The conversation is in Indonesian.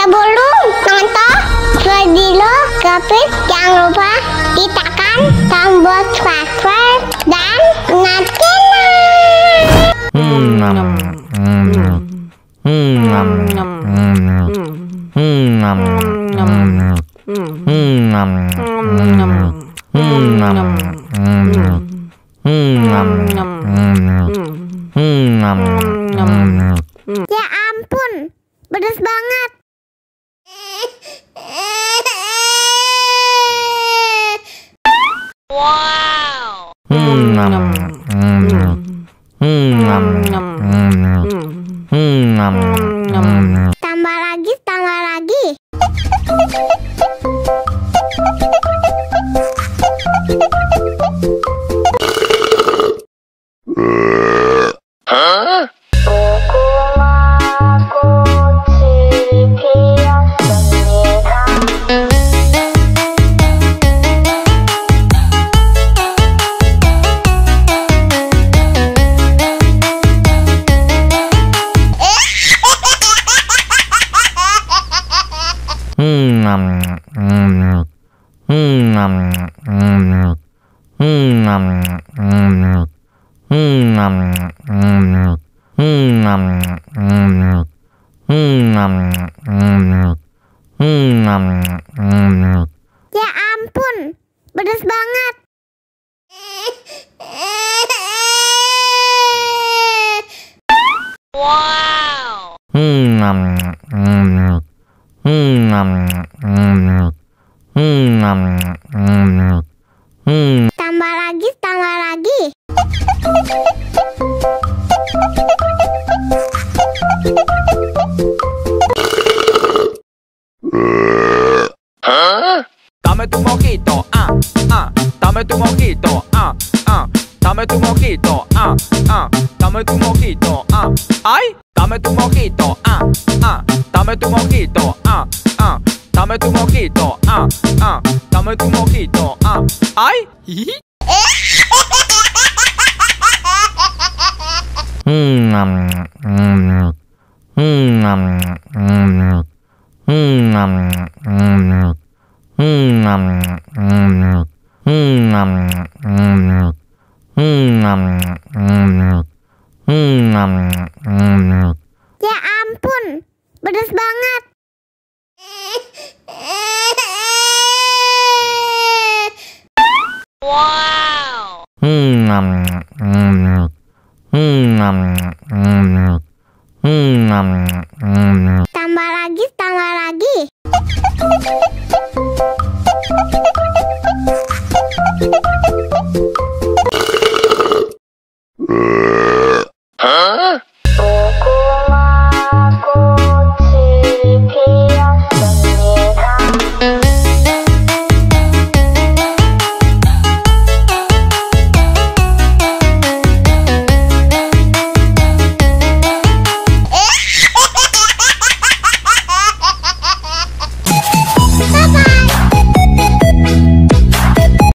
Sebelum nonton video Kepit, jangan lupa tekan tombol subscribe dan nyalakan. Ya ampun, pedas banget. Wow. Tambah lagi, tambah lagi. Hah? Ya ampun, pedas banget. Wow. Tambah lagi, tambah lagi. Hah? Dame tu mojito, dame tu mojito, dame tu mojito, dame tu mojito, ay, dame tu mojito, dame tu mojito, dame tu mojito, dame tu mojito, ay. Ya ampun, pedas banget. Wow. Tambah lagi, tambah lagi.